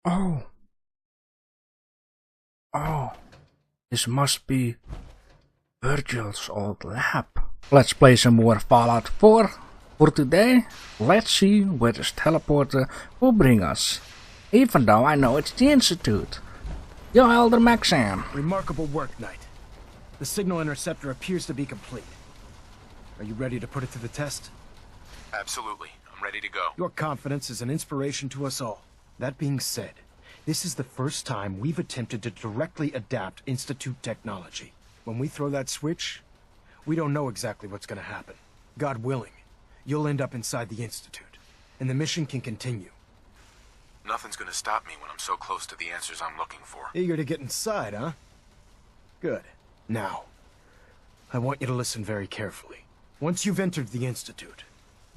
Oh. Oh. This must be Virgil's old lab. Let's play some more Fallout 4. For today, let's see where this teleporter will bring us. Even though I know it's the Institute. Yo, Elder Maxam. Remarkable work, Knight. The signal interceptor appears to be complete. Are you ready to put it to the test? Absolutely. I'm ready to go. Your confidence is an inspiration to us all. That being said, this is the first time we've attempted to directly adapt Institute technology. When we throw that switch, we don't know exactly what's going to happen. God willing, you'll end up inside the Institute, and the mission can continue. Nothing's gonna stop me when I'm so close to the answers I'm looking for. Eager to get inside, huh? Good. Now, I want you to listen very carefully. Once you've entered the Institute,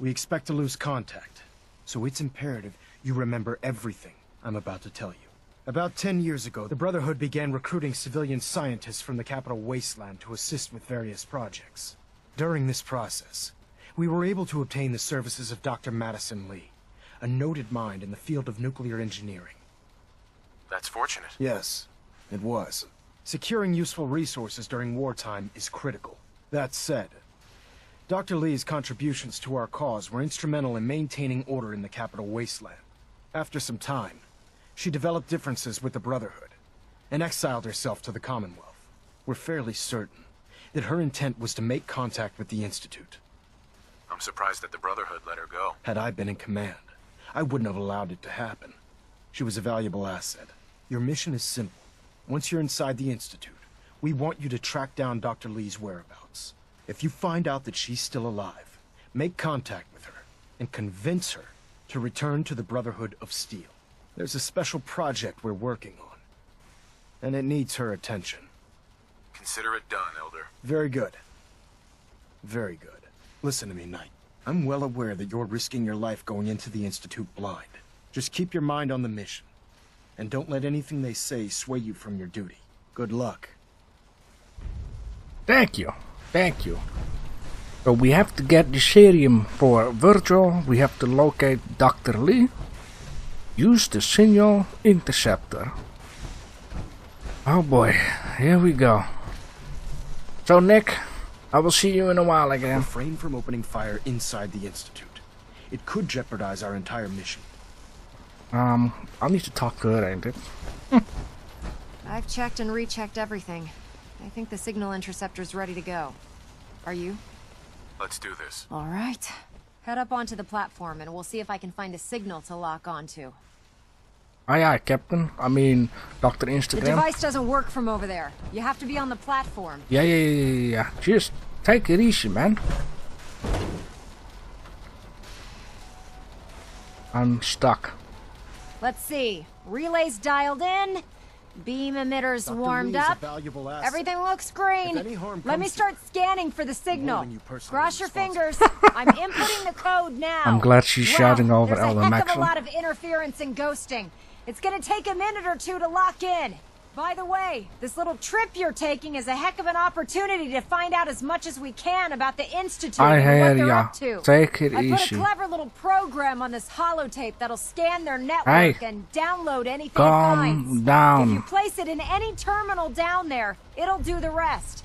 we expect to lose contact, so it's imperative you remember everything I'm about to tell you. About 10 years ago, the Brotherhood began recruiting civilian scientists from the capital wasteland to assist with various projects. During this process, we were able to obtain the services of Dr. Madison Lee, a noted mind in the field of nuclear engineering. That's fortunate. Yes, it was. Securing useful resources during wartime is critical. That said, Dr. Lee's contributions to our cause were instrumental in maintaining order in the capital wasteland. After some time, she developed differences with the Brotherhood and exiled herself to the Commonwealth. We're fairly certain that her intent was to make contact with the Institute. I'm surprised that the Brotherhood let her go. Had I been in command, I wouldn't have allowed it to happen. She was a valuable asset. Your mission is simple. Once you're inside the Institute, we want you to track down Dr. Lee's whereabouts. If you find out that she's still alive, make contact with her and convince her to return to the Brotherhood of Steel. There's a special project we're working on, and it needs her attention. Consider it done, Elder. Very good. Very good. Listen to me, Knight. I'm well aware that you're risking your life going into the Institute blind. Just keep your mind on the mission, and don't let anything they say sway you from your duty. Good luck. Thank you. Thank you. So we have to get the serum for Virgil. We have to locate Dr. Lee. Use the signal interceptor. Oh boy, here we go. So Nick, I will see you in a while again. Refrain from opening fire inside the Institute. It could jeopardize our entire mission. I'll need to talk to her, ain't it? I've checked and rechecked everything. I think the signal interceptor's ready to go. Are you? Let's do this. All right. Head up onto the platform and we'll see if I can find a signal to lock onto. Aye aye, Captain. I mean, Dr. The Instagram. device doesn't work from over there. You have to be on the platform. Yeah. Just take it easy, man. I'm stuck. Let's see. Relays dialed in. Beam emitters Dr. warmed Lee is a up. valuable asset. Everything looks green. If any harm Let me comes start scanning for the signal. than you personally Cross your responsible. fingers. I'm inputting the code now. I'm glad she's shouting over there's Elder a heck of Maxim. a lot of interference and ghosting. It's gonna take a minute or two to lock in. By the way, this little trip you're taking is a heck of an opportunity to find out as much as we can about the Institute I and what hear they're ya. up to. Take it I put a easy. clever little program on this holotape that'll scan their network Hey. and download anything it Calm finds. down. If you place it in any terminal down there, it'll do the rest.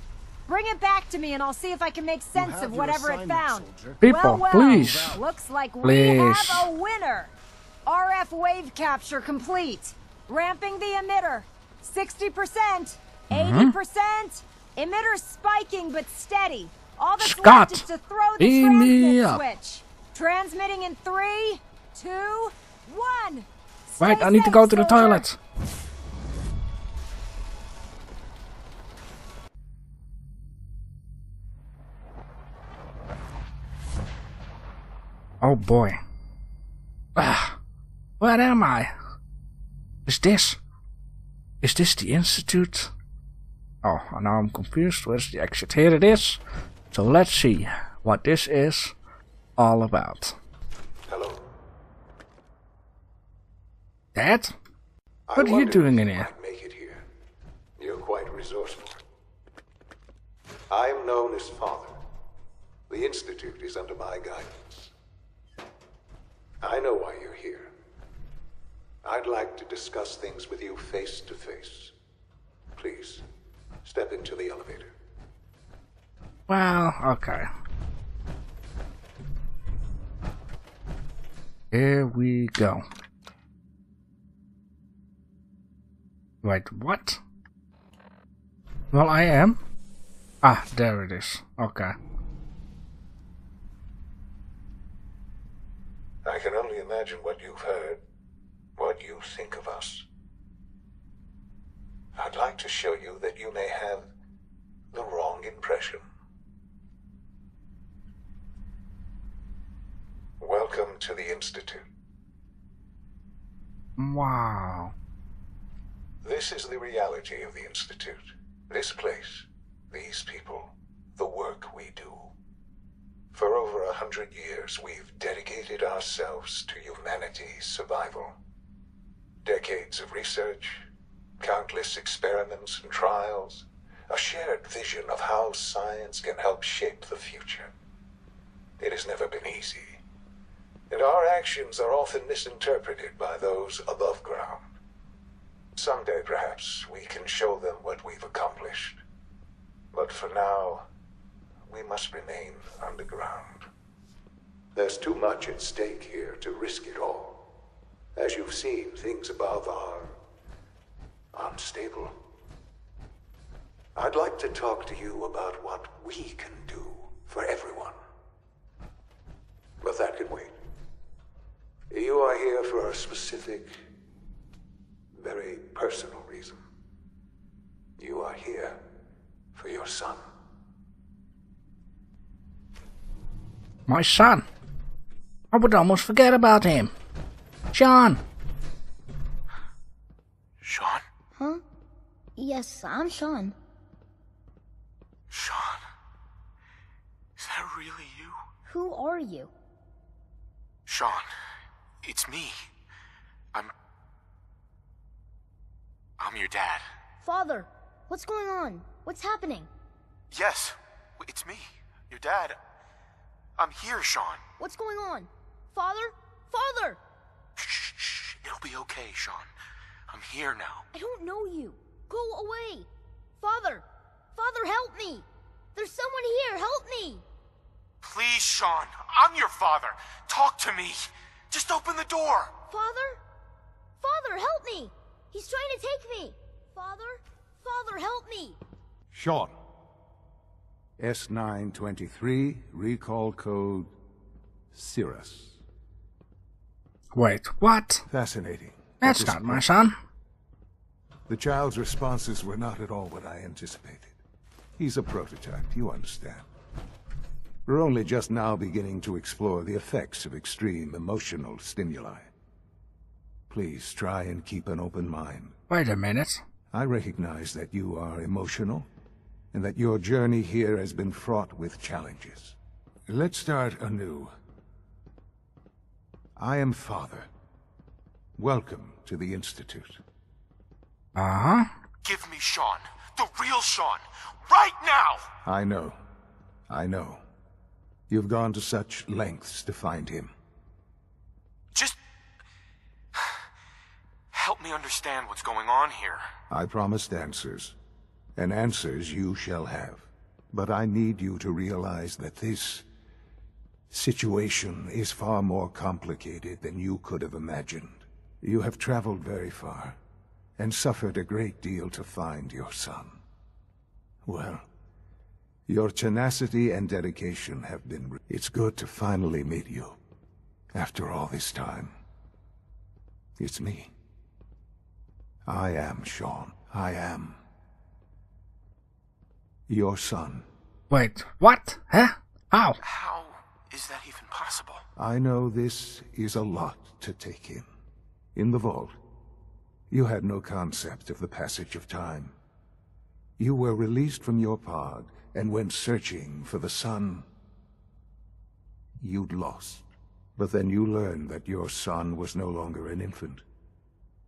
Bring it back to me and I'll see if I can make sense have of your whatever it assignment, found. soldier. People, well, please. Looks like we Please. have a winner. RF wave capture complete. Ramping the emitter. 60%, 80%. Emitter spiking but steady. All that's Scott, left is to throw the beam me transmit up. switch. Transmitting in 3, 2, 1. Wait, Stay I need to safe, go to the soldier. toilet. Oh boy. Ah, where am I? Is this the Institute? Oh, now I'm confused. Where's the exit? Here it is. So let's see what this is all about. Hello. Dad? I What are you wondered doing if in you here? might make it here. You're quite resourceful. I am known as Father. The Institute is under my guidance. I know why you're here. I'd like to discuss things with you face to face. Please, step into the elevator. Well, okay. Here we go. Wait, what? Well, I am. Ah, there it is. Okay. I can only imagine what you've heard, what you think of us. I'd like to show you that you may have the wrong impression. Welcome to the Institute. Wow. This is the reality of the Institute. This place, these people, the work we do. For over 100 years, we've dedicated ourselves to humanity's survival. Decades of research, countless experiments and trials, a shared vision of how science can help shape the future. It has never been easy, and our actions are often misinterpreted by those above ground. Someday, perhaps, we can show them what we've accomplished. But for now, we must remain underground. There's too much at stake here to risk it all. As you've seen, things above are unstable. I'd like to talk to you about what we can do for everyone. But that can wait. You are here for a specific, very personal reason. You are here for your son. My son. I would almost forget about him. Sean. Sean? Huh? Yes, I'm Sean. Sean? Is that really you? Who are you? Sean, it's me. I'm your dad. Father, what's going on? What's happening? Yes, it's me, your dad. I'm here, Sean. What's going on? Father? Father! Shh. It'll be okay, Sean. I'm here now. I don't know you. Go away. Father! Father, help me! There's someone here, help me! Please, Sean. I'm your father. Talk to me. Just open the door. Father? Father, help me! He's trying to take me! Father? Father, help me! Sean. S923, recall code Cirrus. Wait, what? Fascinating. That's At this not my point, son. The child's responses were not at all what I anticipated. He's a prototype, you understand. We're only just now beginning to explore the effects of extreme emotional stimuli. Please try and keep an open mind. Wait a minute. I recognize that you are emotional, and that your journey here has been fraught with challenges. Let's start anew. I am Father. Welcome to the Institute. Uh-huh. Give me Sean. The real Sean. Right now! I know. You've gone to such lengths to find him. Just help me understand what's going on here. I promised answers, and answers you shall have. But I need you to realize that this situation is far more complicated than you could have imagined. You have traveled very far, and suffered a great deal to find your son. Well, your tenacity and dedication have been... It's good to finally meet you, after all this time. It's me. I am Sean. I am your son. Wait, what? Huh? How? How is that even possible? I know this is a lot to take in. In the vault, you had no concept of the passage of time. You were released from your pod and went searching for the sun you'd lost. But then you learned that your son was no longer an infant,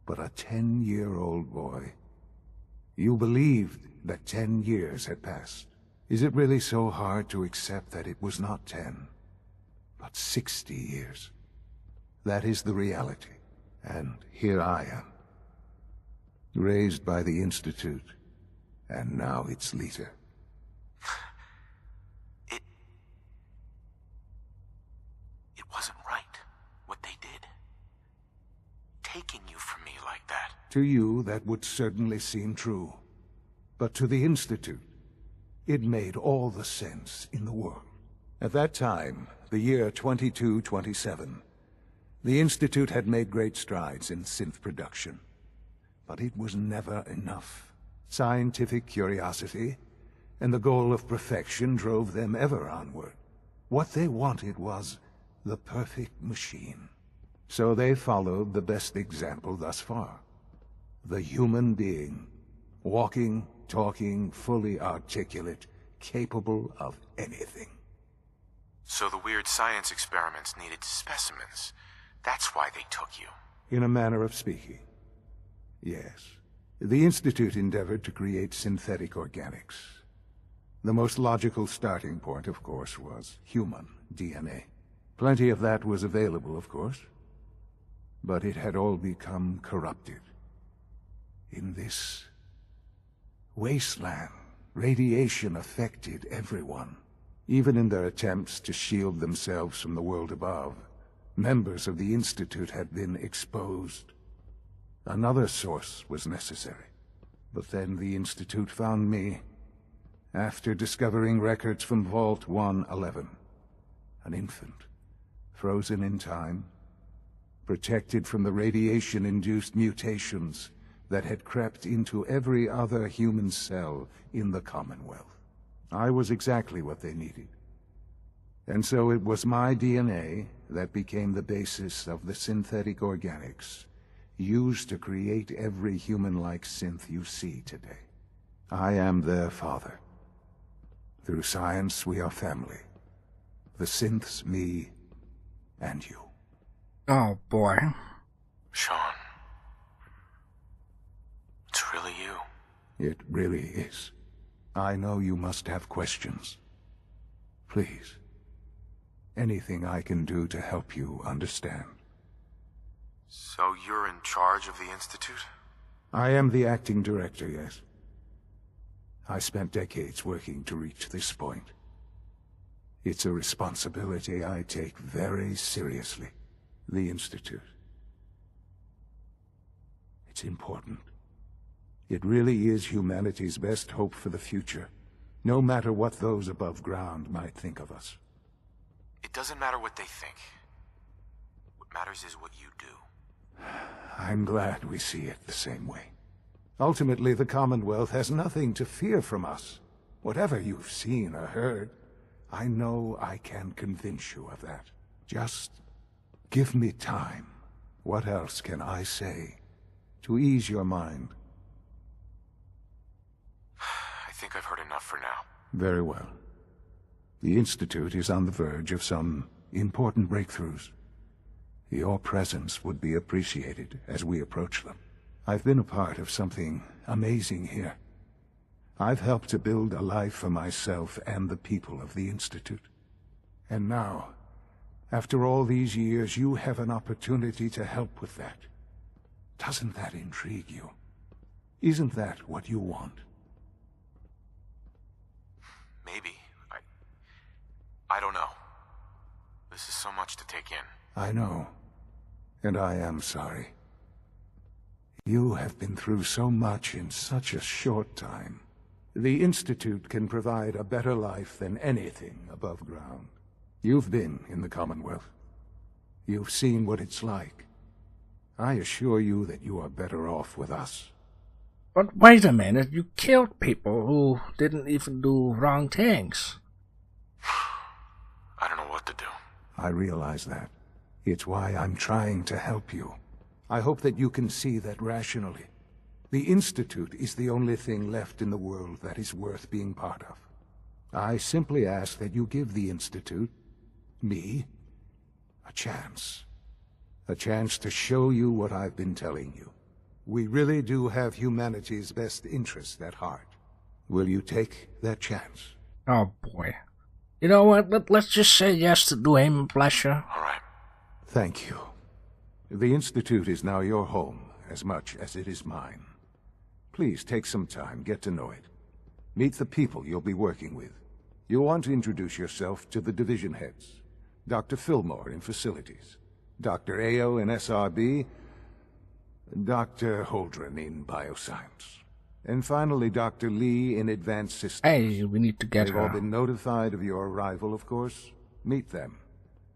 but a 10-year-old boy. You believed that 10 years had passed. Is it really so hard to accept that it was not 10, but 60 years? That is the reality, And here I am, raised by the Institute, and now its leader. It wasn't right, what they did. Taking you from me like that. To you, that would certainly seem true. But to the Institute, it made all the sense in the world. At that time, the year 2227, the Institute had made great strides in synth production. But it was never enough. Scientific curiosity and the goal of perfection drove them ever onward. What they wanted was the perfect machine. So they followed the best example thus far. The human being, walking, talking, fully articulate, capable of anything. So the weird science experiments needed specimens. That's why they took you. In a manner of speaking, yes. The Institute endeavored to create synthetic organics. The most logical starting point, of course, was human DNA. Plenty of that was available, of course. But it had all become corrupted. In this wasteland, radiation affected everyone. Even in their attempts to shield themselves from the world above, members of the Institute had been exposed. Another source was necessary. But then the Institute found me, after discovering records from Vault 111. An infant, frozen in time, protected from the radiation-induced mutations that had crept into every other human cell in the Commonwealth. I was exactly what they needed. And so it was my DNA that became the basis of the synthetic organics used to create every human-like synth you see today. I am their father. Through science, we are family. The synths, me, and you. Oh boy. Sean. It's really you. It really is. I know you must have questions. Please. Anything I can do to help you understand. So you're in charge of the Institute? I am the acting director, yes. I spent decades working to reach this point. It's a responsibility I take very seriously. The Institute. It's important. It really is humanity's best hope for the future, no matter what those above ground might think of us. It doesn't matter what they think. What matters is what you do. I'm glad we see it the same way. Ultimately, the Commonwealth has nothing to fear from us. Whatever you've seen or heard, I know I can convince you of that. Just give me time. What else can I say to ease your mind? I think I've heard enough for now. Very well. The Institute is on the verge of some important breakthroughs. Your presence would be appreciated as we approach them. I've been a part of something amazing here. I've helped to build a life for myself and the people of the Institute. And now, after all these years, you have an opportunity to help with that. Doesn't that intrigue you? Isn't that what you want? Maybe. I don't know. This is so much to take in. I know. And I am sorry. You have been through so much in such a short time. The Institute can provide a better life than anything above ground. You've been in the Commonwealth. You've seen what it's like. I assure you that you are better off with us. But wait a minute, you killed people who didn't even do wrong things. I don't know what to do. I realize that. It's why I'm trying to help you. I hope that you can see that rationally. The Institute is the only thing left in the world that is worth being part of. I simply ask that you give the Institute, me, a chance. A chance to show you what I've been telling you. We really do have humanity's best interest at heart. Will you take that chance? Oh boy. You know what, let's just say yes to do him a pleasure. All right. Thank you. The Institute is now your home, as much as it is mine. Please take some time, get to know it. Meet the people you'll be working with. You'll want to introduce yourself to the division heads. Dr. Fillmore in Facilities, Dr. Ayo in SRB, Dr. Holdren in Bioscience, and finally Dr. Lee in Advanced Systems. Hey, we need to get They've her. all been notified of your arrival, of course. Meet them,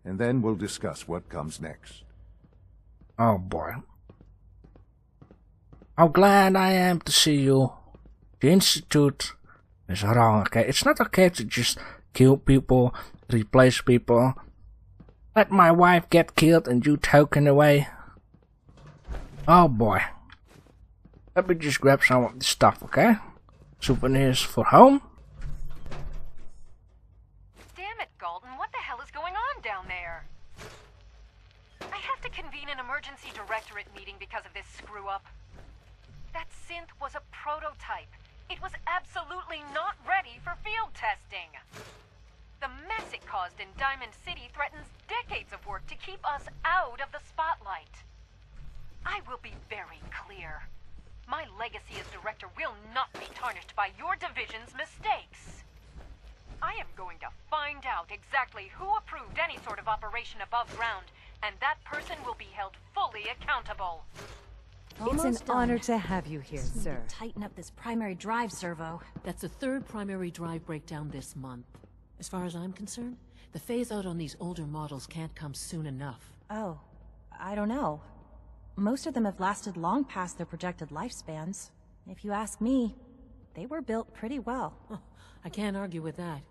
and then we'll discuss what comes next. Oh boy. How glad I am to see you. The Institute is wrong, okay? It's not okay to just kill people, replace people. Let my wife get killed and you taken away. Oh boy. Let me just grab some of the stuff, okay? Souvenirs for home. Damn it, Golden. What the hell is going on down there? I have to convene an emergency directorate meeting because of this screw-up. That synth was a prototype. It was absolutely not ready for field testing. The mess it caused in Diamond City threatens decades of work to keep us out of the spotlight. I will be very clear. My legacy as director will not be tarnished by your division's mistakes. I am going to find out exactly who approved any sort of operation above ground, and that person will be held fully accountable. It's an done. honor to have you here, Just need sir. to tighten up this primary drive servo. That's the third primary drive breakdown this month. As far as I'm concerned, the phase-out on these older models can't come soon enough. Oh, I don't know. Most of them have lasted long past their projected lifespans. If you ask me, they were built pretty well. I can't argue with that.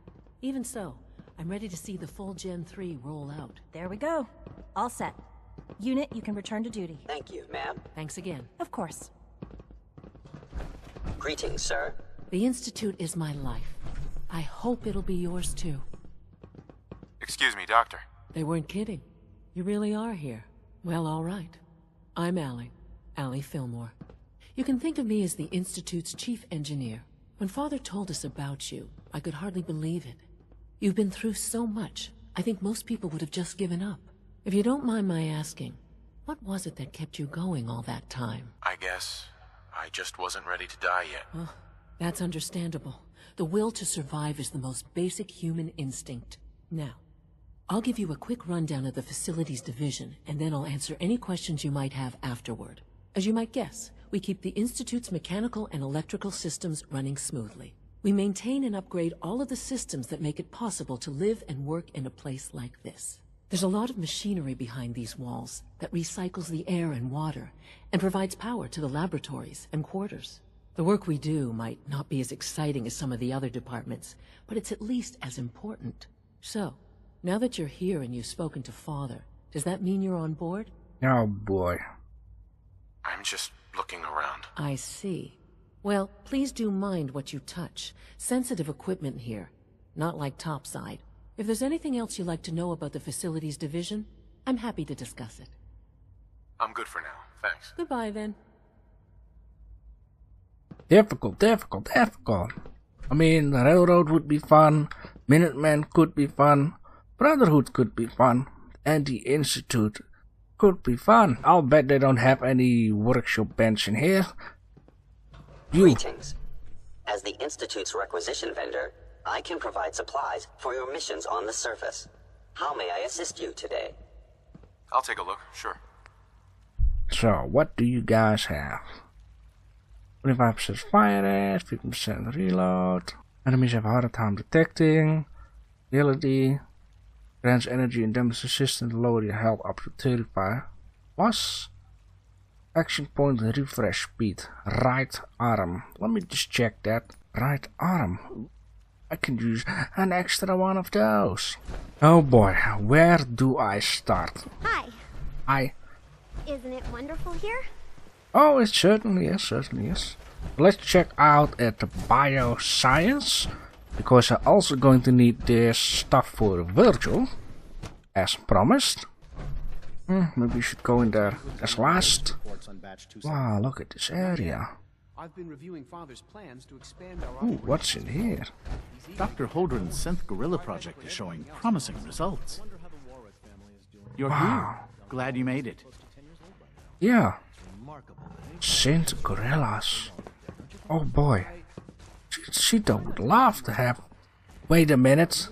Even so, I'm ready to see the full Gen 3 roll out. There we go. All set. Unit, you can return to duty. Thank you, ma'am. Thanks again. Of course. Greetings, sir. The Institute is my life. I hope it'll be yours too. Excuse me, Doctor. They weren't kidding. You really are here. Well, all right. I'm Allie Fillmore. You can think of me as the Institute's chief engineer. When Father told us about you, I could hardly believe it. You've been through so much, I think most people would have just given up. If you don't mind my asking, what was it that kept you going all that time? I guess I just wasn't ready to die yet. Oh, that's understandable. The will to survive is the most basic human instinct. Now, I'll give you a quick rundown of the Facilities Division, and then I'll answer any questions you might have afterward. As you might guess, we keep the Institute's mechanical and electrical systems running smoothly. We maintain and upgrade all of the systems that make it possible to live and work in a place like this. There's a lot of machinery behind these walls that recycles the air and water and provides power to the laboratories and quarters. The work we do might not be as exciting as some of the other departments, but it's at least as important. So, now that you're here and you've spoken to Father, does that mean you're on board? Oh boy. I'm just looking around. I see. Well, please do mind what you touch. Sensitive equipment here, not like topside. If there's anything else you'd like to know about the Facilities Division, I'm happy to discuss it. I'm good for now, thanks. Goodbye, then. Difficult. I mean, Railroad would be fun, Minutemen could be fun, Brotherhood could be fun, and the Institute could be fun. I'll bet they don't have any workshop bench in here. Greetings. As the Institute's requisition vendor, I can provide supplies for your missions on the surface. How may I assist you today? I'll take a look, sure. So, what do you guys have? 25% fire rate, 50% reload. Enemies have a harder time detecting. Agility. Grants energy and damage resistance, lower your health up to 35. Plus, action point refresh speed. Right arm. Let me just check that. Right arm. I can use an extra one of those. Oh boy, where do I start? Hi. Isn't it wonderful here? Oh, it certainly is, Let's check out at the bioscience, because I'm also going to need this stuff for Virgil, as promised. Maybe we should go in there as last. Wow, look at this area. I've been reviewing Father's plans to expand our Ooh, what's in here? Dr. Holdren's Synth Gorilla project is showing promising results. You're Wow. here. Glad you made it. Yeah. Synth gorillas. Oh boy. Cheeto would love to have... Wait a minute.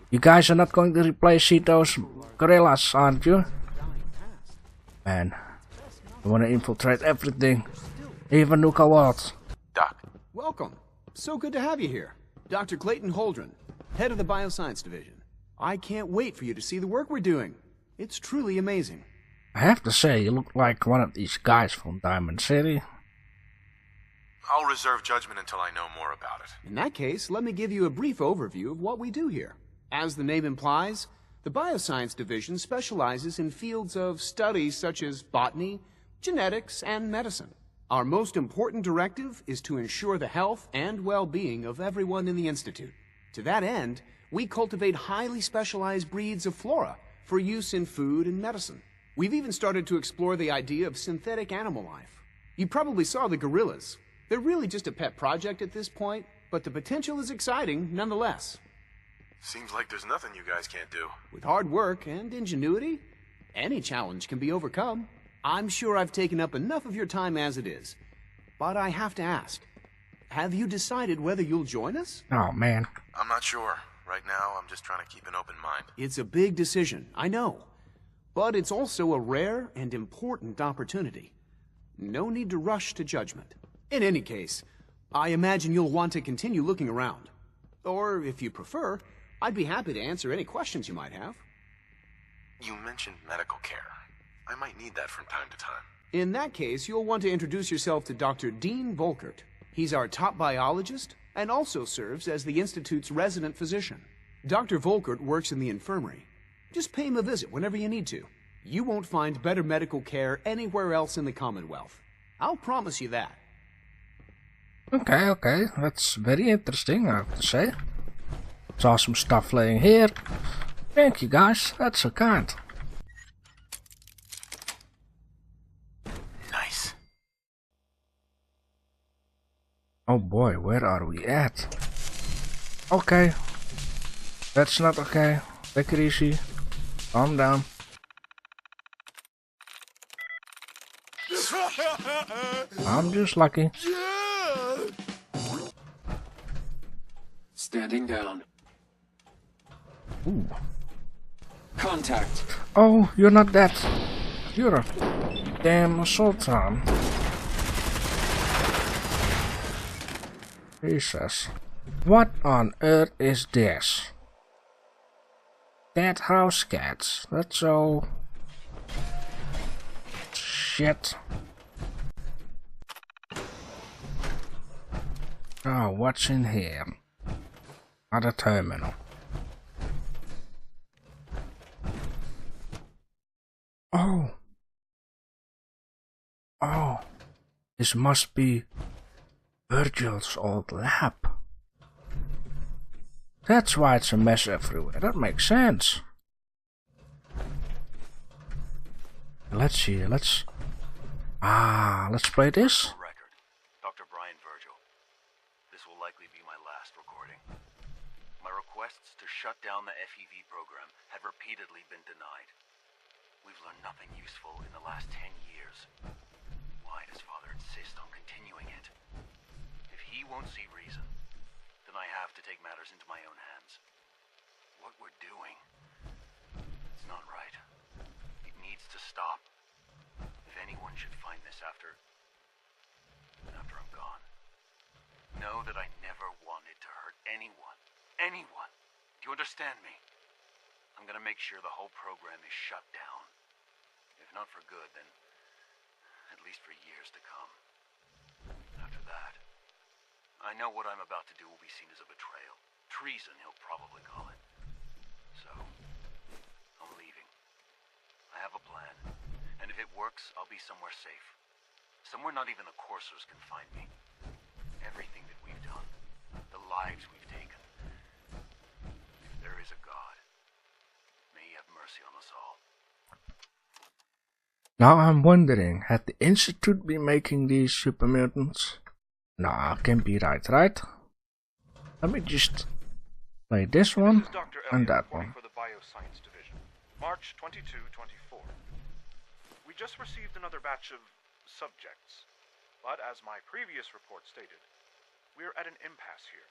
You guys are not going to replace Cheeto's gorillas, aren't you? Man. I want to infiltrate everything. Even Nuka World. Doc. Welcome. So good to have you here. Dr. Clayton Holdren, head of the Bioscience Division. I can't wait for you to see the work we're doing. It's truly amazing. I have to say, you look like one of these guys from Diamond City. I'll reserve judgment until I know more about it. In that case, let me give you a brief overview of what we do here. As the name implies, the Bioscience Division specializes in fields of studies such as botany, genetics, and medicine. Our most important directive is to ensure the health and well-being of everyone in the Institute. To that end, we cultivate highly specialized breeds of flora for use in food and medicine. We've even started to explore the idea of synthetic animal life. You probably saw the gorillas. They're really just a pet project at this point, but the potential is exciting nonetheless. Seems like there's nothing you guys can't do. With hard work and ingenuity, any challenge can be overcome. I'm sure I've taken up enough of your time as it is. But I have to ask, have you decided whether you'll join us? Oh, man. I'm not sure. Right now, I'm just trying to keep an open mind. It's a big decision, I know. But it's also a rare and important opportunity. No need to rush to judgment. In any case, I imagine you'll want to continue looking around. Or, if you prefer, I'd be happy to answer any questions you might have. You mentioned medical care. I might need that from time to time. In that case, you'll want to introduce yourself to Dr. Dean Volkert. He's our top biologist and also serves as the Institute's resident physician. Dr. Volkert works in the infirmary. Just pay him a visit whenever you need to. You won't find better medical care anywhere else in the Commonwealth. I'll promise you that. Okay. That's very interesting, I have to say. Saw some stuff laying here. Thank you, guys. That's so kind. Nice. Oh boy, where are we at? Okay. That's not okay. Take it easy. Calm down. I'm just lucky. Standing down. Ooh. Contact. Oh, you're not that. You're a damn sultan. Jesus. What on earth is this? Dead house cats. That's so... Shit. Oh, what's in here? Another terminal. Oh. Oh. This must be Virgil's old lab. That's why it's a mess everywhere. That makes sense. Let's see. Let's play this. Dr. Brian Virgil. This will likely be my last recording. My requests to shut down the FEV program have repeatedly been denied. We've learned nothing useful in the last 10 years. Why does Father insist on continuing it? If he won't see reason, then I have to take matters into my own hands. What we're doing, it's not right. It needs to stop. If anyone should find this after I'm gone, know that I never wanted to hurt anyone. Anyone. Do you understand me? I'm gonna make sure the whole program is shut down. If not for good, then at least for years to come. After that, I know what I'm about to do will be seen as a betrayal. Treason, he'll probably call it. So, I'm leaving. I have a plan, and if it works, I'll be somewhere safe. Somewhere not even the Corsairs can find me. Everything that we've done, the lives we've taken. If there is a God, may he have mercy on us all. Now I'm wondering, had the Institute been making these super mutants? Nah, can't be right? Let me just play this one and that one. For the Bioscience Division, March 22-24. We We just received another batch of subjects, but as my previous report stated, we're at an impasse here.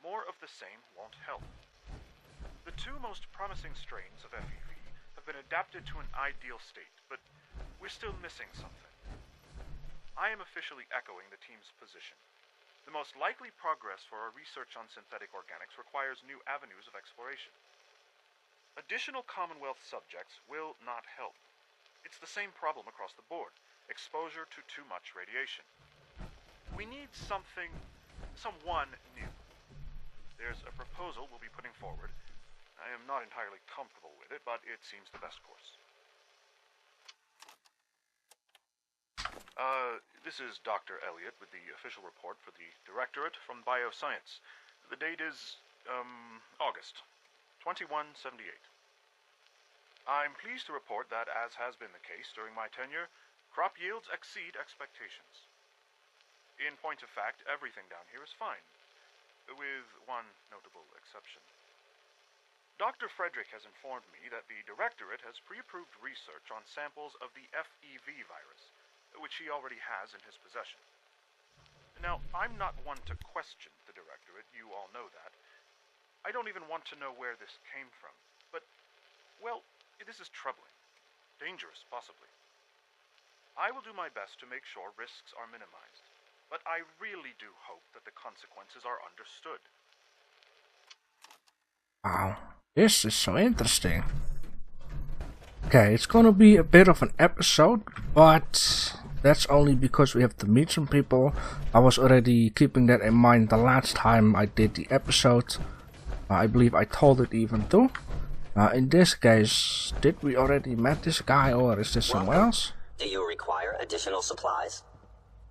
More of the same won't help. The two most promising strains of FEV have been adapted to an ideal state, but we're still missing something. I am officially echoing the team's position. The most likely progress for our research on synthetic organics requires new avenues of exploration. Additional Commonwealth subjects will not help. It's the same problem across the board. Exposure to too much radiation. We need someone new. There's a proposal we'll be putting forward. I am not entirely comfortable with it, but it seems the best course. This is Dr. Elliot with the official report for the Directorate from Bioscience. The date is, August 2178. I'm pleased to report that, as has been the case during my tenure, crop yields exceed expectations. In point of fact, everything down here is fine, with one notable exception. Dr. Frederick has informed me that the Directorate has pre-approved research on samples of the FEV virus, which he already has in his possession. Now, I'm not one to question the Directorate, you all know that. I don't even want to know where this came from, but, well, this is troubling. Dangerous, possibly. I will do my best to make sure risks are minimized, but I really do hope that the consequences are understood. Wow, this is so interesting. Okay, it's gonna be a bit of an episode, but that's only because we have to meet some people. I was already keeping that in mind the last time I did the episode. I believe I told it even too. In this case, did we already met this guy, or is this someone else? Do you require additional supplies?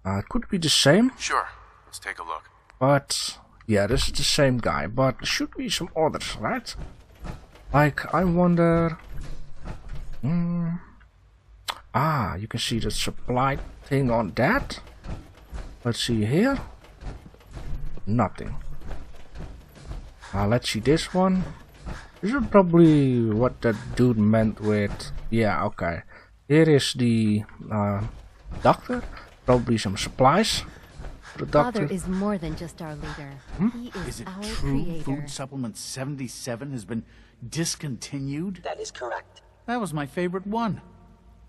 It could be the same. Sure, let's take a look. But yeah, this is the same guy, but there should be some others, right? Like, I wonder... you can see the supply thing on that. Let's see here. Nothing. Let's see this one. This is probably what that dude meant with... Yeah, okay. Here is the doctor. Probably some supplies. The doctor Father is more than just our leader. He is it our true creator. Food Supplement 77 has been discontinued? That is correct. That was my favorite one.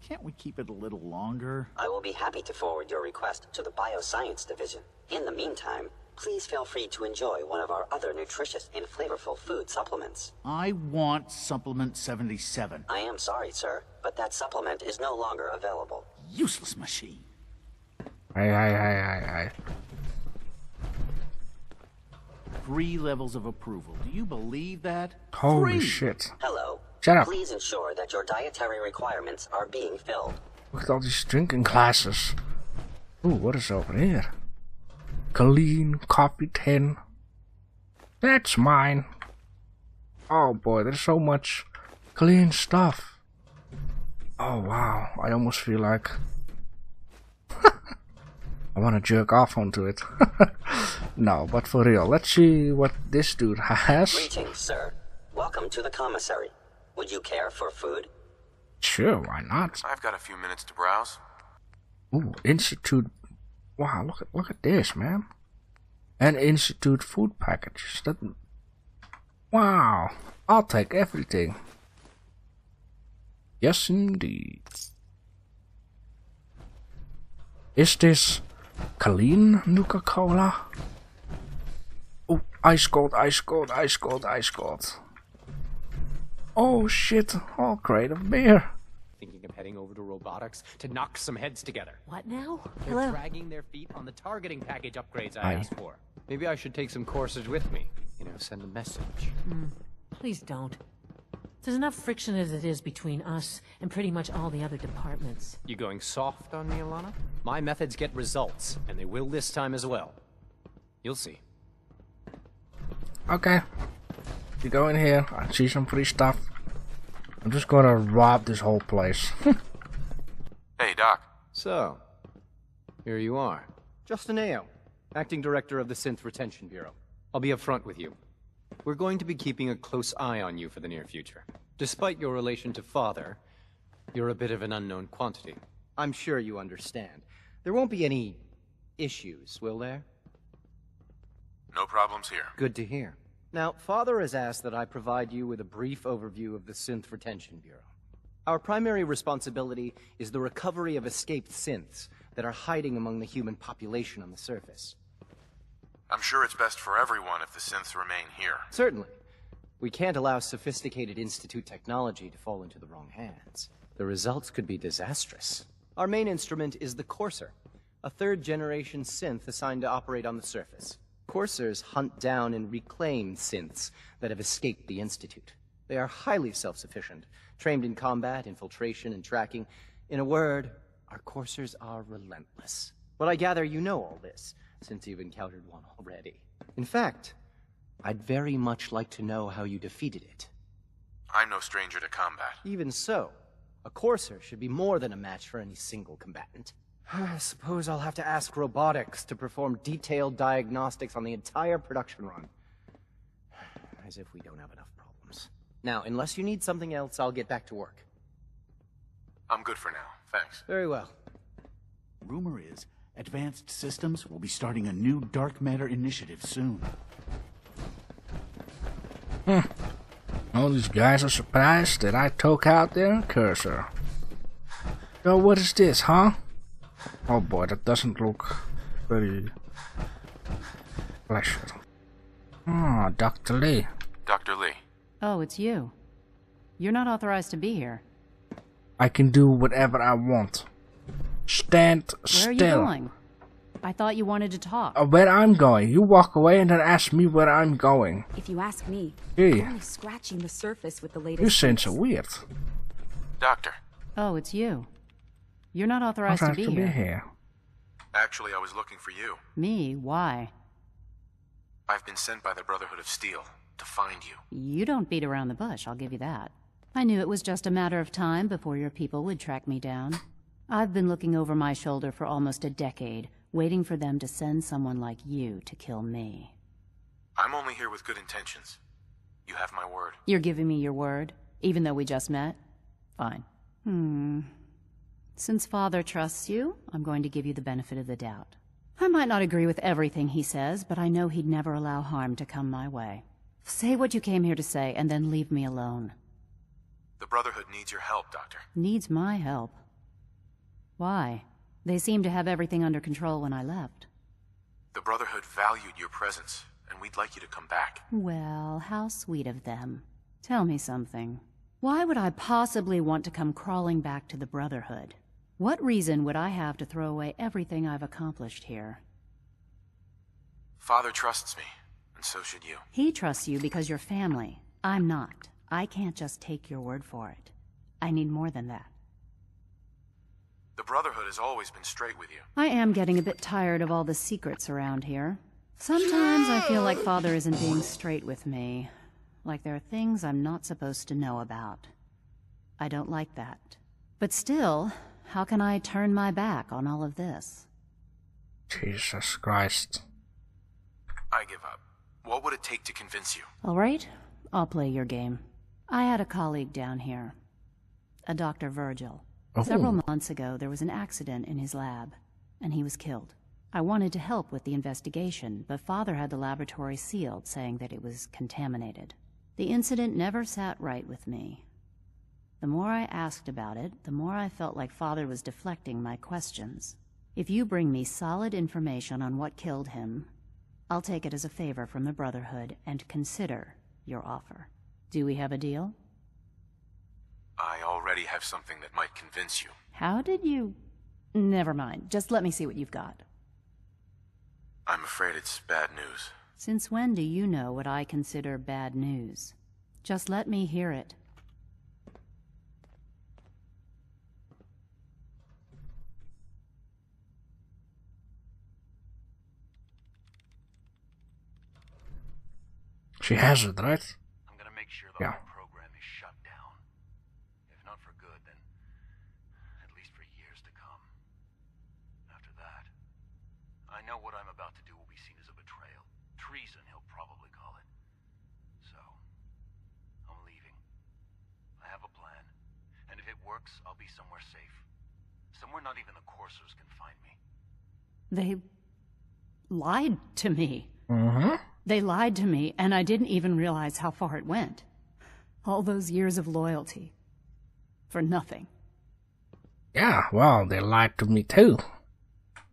Can't we keep it a little longer? I will be happy to forward your request to the Bioscience Division. In the meantime, please feel free to enjoy one of our other nutritious and flavorful food supplements. I want Supplement 77. I am sorry, sir, but that supplement is no longer available. Useless machine. Hey. 3 levels of approval. Do you believe that? Holy 3. shit. Hello. Shut up. Please ensure that your dietary requirements are being filled. Look at all these drinking glasses. Ooh, what is over here? Clean coffee tin. That's mine. Oh boy, there's so much clean stuff. Oh wow, I almost feel like I want to jerk off onto it. No, but for real, let's see what this dude has. Greetings, sir. Welcome to the commissary. Would you care for food? Sure, why not? I've got a few minutes to browse. Ooh, Institute. Wow, look at this, man. And Institute food packages. That. Wow, I'll take everything. Yes, indeed. Is this clean Nuka-Cola? Oh, ice cold. Oh shit, all crate of beer. Thinking of heading over to robotics to knock some heads together. What now? They're Hello. dragging their feet on the targeting package upgrades I asked for. Maybe I should take some courses with me. You know, send a message. Please don't. There's enough friction as it is between us and pretty much all the other departments. You going soft on me, Alana? My methods get results, and they will this time as well. You'll see. Okay. You go in here, I see some free stuff. I'm just gonna rob this whole place. Hey, Doc. So, here you are. Justin Ao, Acting Director of the Synth Retention Bureau. I'll be upfront with you. We're going to be keeping a close eye on you for the near future. Despite your relation to Father, You're a bit of an unknown quantity. I'm sure you understand. There won't be any issues, will there? No problems here. Good to hear. Now, Father has asked that I provide you with a brief overview of the Synth Retention Bureau. Our primary responsibility is the recovery of escaped synths that are hiding among the human population on the surface. I'm sure it's best for everyone if the synths remain here. Certainly. We can't allow sophisticated Institute technology to fall into the wrong hands. The results could be disastrous. Our main instrument is the Corsair, a third-generation synth assigned to operate on the surface. Corsairs hunt down and reclaim synths that have escaped the Institute. They are highly self-sufficient, trained in combat, infiltration, and tracking. In a word, our Corsairs are relentless. But I gather you know all this, since you've encountered one already. In fact, I'd very much like to know how you defeated it. I'm no stranger to combat. Even so, a Corsair should be more than a match for any single combatant. I suppose I'll have to ask robotics to perform detailed diagnostics on the entire production run. As if we don't have enough problems. Now, unless you need something else, I'll get back to work. I'm good for now, thanks. Very well. Rumor is, Advanced Systems will be starting a new dark matter initiative soon. All these guys are surprised that I took out their cursor. So what is this, huh? Oh boy, that doesn't look very pleasant. Ah, Dr. Lee. Dr. Lee. Oh, it's you. You're not authorized to be here. I can do whatever I want. Stand still. Where are you going? I thought you wanted to talk. Where I'm going. You walk away and then ask me where I'm going. If you ask me, Hey. I'm only scratching the surface with the latest. You seem so weird. Doctor. Oh, it's you. You're not authorized to be here. Actually, I was looking for you. Me? Why? I've been sent by the Brotherhood of Steel to find you. You don't beat around the bush, I'll give you that. I knew it was just a matter of time before your people would track me down. I've been looking over my shoulder for almost a decade, waiting for them to send someone like you to kill me. I'm only here with good intentions. You have my word. You're giving me your word, even though we just met? Fine. Since Father trusts you, I'm going to give you the benefit of the doubt. I might not agree with everything he says, but I know he'd never allow harm to come my way. Say what you came here to say, and then leave me alone. The Brotherhood needs your help, Doctor. Needs my help? Why? They seemed to have everything under control when I left. The Brotherhood valued your presence, and we'd like you to come back. Well, how sweet of them. Tell me something. Why would I possibly want to come crawling back to the Brotherhood? What reason would I have to throw away everything I've accomplished here? Father trusts me, and so should you. He trusts you because you're family. I'm not. I can't just take your word for it. I need more than that. The Brotherhood has always been straight with you. I am getting a bit tired of all the secrets around here. Sometimes I feel like Father isn't being straight with me. Like there are things I'm not supposed to know about. I don't like that. But still, how can I turn my back on all of this? Jesus Christ. I give up. What would it take to convince you? All right, I'll play your game. I had a colleague down here, a Dr. Virgil. Oh. Several months ago, there was an accident in his lab, and he was killed. I wanted to help with the investigation, but Father had the laboratory sealed, saying that it was contaminated. The incident never sat right with me. The more I asked about it, the more I felt like Father was deflecting my questions. If you bring me solid information on what killed him, I'll take it as a favor from the Brotherhood and consider your offer. Do we have a deal? I already have something that might convince you. How did you... Never mind. Just let me see what you've got. I'm afraid it's bad news. Since when do you know what I consider bad news? Just let me hear it. She has it, right? I'm gonna make sure the whole program is shut down. If not for good, then at least for years to come. After that, I know what I'm about to do will be seen as a betrayal. Treason, he'll probably call it. So, I'm leaving. I have a plan, and if it works, works, I'll be somewhere safe. Somewhere not even the Corsairs can find me. They lied to me. Mm-hmm. They lied to me, and I didn't even realize how far it went. All those years of loyalty. For nothing. Yeah, well, they lied to me too.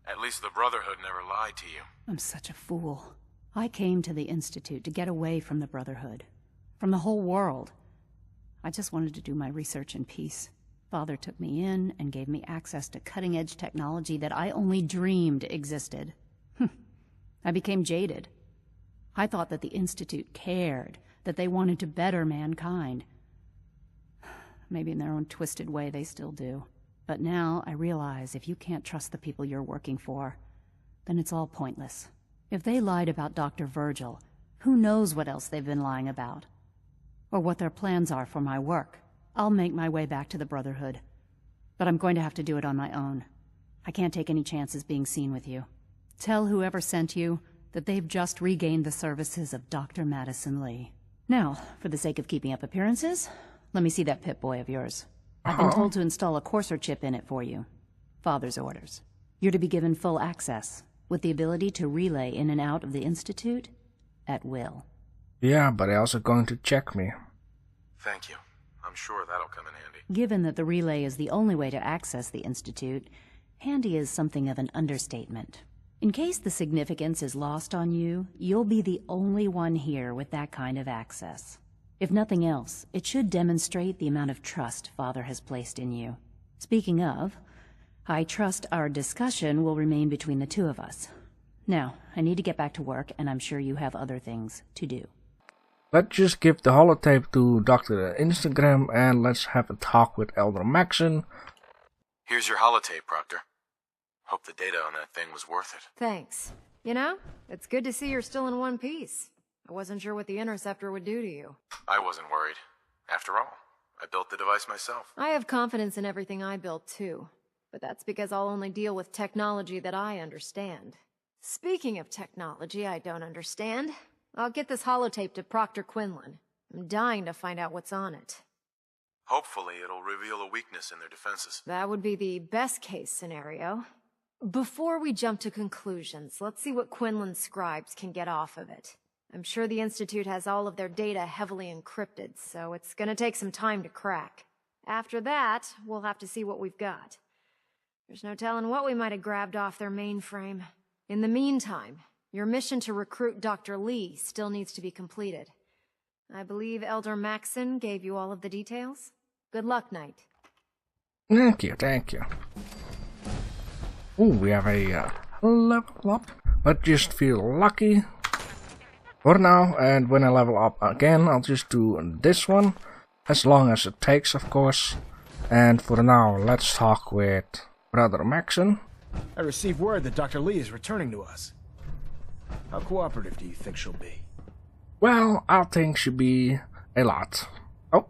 At least the Brotherhood never lied to you. I'm such a fool. I came to the Institute to get away from the Brotherhood. From the whole world. I just wanted to do my research in peace. Father took me in and gave me access to cutting-edge technology that I only dreamed existed. I became jaded. I thought that the Institute cared, that they wanted to better mankind. Maybe in their own twisted way they still do. But now I realize if you can't trust the people you're working for, then it's all pointless. If they lied about Dr. Virgil, who knows what else they've been lying about? Or what their plans are for my work. I'll make my way back to the Brotherhood. But I'm going to have to do it on my own. I can't take any chances being seen with you. Tell whoever sent you that they've just regained the services of Dr. Madison Lee. Now, for the sake of keeping up appearances, let me see that Pip-Boy of yours. I've been told to install a Corsair chip in it for you. Father's orders. You're to be given full access, with the ability to relay in and out of the Institute at will. Yeah, but they're also going to check me. Thank you. I'm sure that'll come in handy. Given that the relay is the only way to access the Institute, handy is something of an understatement. In case the significance is lost on you, you'll be the only one here with that kind of access. If nothing else, it should demonstrate the amount of trust Father has placed in you. Speaking of, I trust our discussion will remain between the two of us. Now, I need to get back to work, and I'm sure you have other things to do. Let's just give the holotape to Dr. Instagram and let's have a talk with Elder Maxon. Here's your holotape, Proctor. Hope the data on that thing was worth it. Thanks. You know, it's good to see you're still in one piece. I wasn't sure what the interceptor would do to you. I wasn't worried. After all, I built the device myself. I have confidence in everything I built too. But that's because I'll only deal with technology that I understand. Speaking of technology I don't understand, I'll get this holotape to Proctor Quinlan. I'm dying to find out what's on it. Hopefully it'll reveal a weakness in their defenses. That would be the best case scenario. Before we jump to conclusions, let's see what Quinlan's scribes can get off of it. I'm sure the Institute has all of their data heavily encrypted, so it's gonna take some time to crack. After that, we'll have to see what we've got. There's no telling what we might have grabbed off their mainframe. In the meantime, your mission to recruit Dr. Lee still needs to be completed. I believe Elder Maxon gave you all of the details. Good luck, Knight. Thank you, thank you. Ooh, we have a level up. Let's just feel lucky for now, and when I level up again, I'll just do this one. As long as it takes, of course. And for now, let's talk with Brother Maxon. I received word that Dr. Lee is returning to us. How cooperative do you think she'll be? Well, I think she'll be a lot. Oh.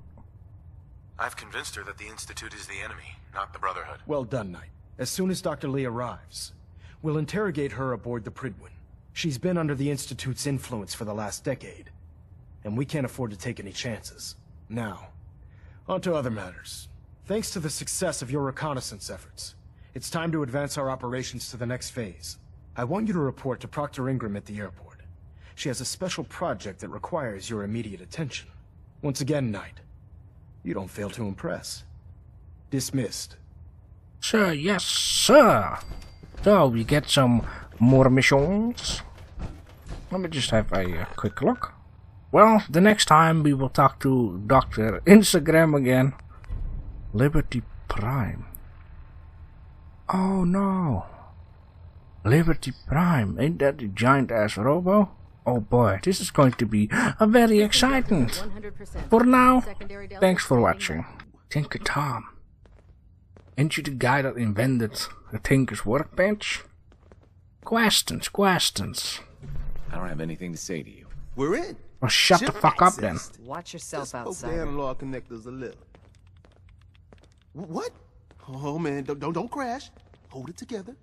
I've convinced her that the Institute is the enemy, not the Brotherhood. Well done, Knight. As soon as Dr. Lee arrives, we'll interrogate her aboard the Prydwen. She's been under the Institute's influence for the last decade, and we can't afford to take any chances. Now, on to other matters. Thanks to the success of your reconnaissance efforts, it's time to advance our operations to the next phase. I want you to report to Proctor Ingram at the airport. She has a special project that requires your immediate attention. Once again, Knight, you don't fail to impress. Dismissed. Sir, yes, sir. So, we get some more missions. Let me just have a quick look. Well, the next time we will talk to Dr. Instagram again. Liberty Prime. Oh no. Liberty Prime, ain't that the giant-ass robo? Oh boy, this is going to be very exciting. For now, thanks for watching. Tinker Tom. Ain't you the guy that invented the Tinker's Workbench? Questions. I don't have anything to say to you. We're in. Well, shut the fuck up then. Watch yourself Just outside. Poke the analog connectors a little. What? Oh man, don't crash. Hold it together.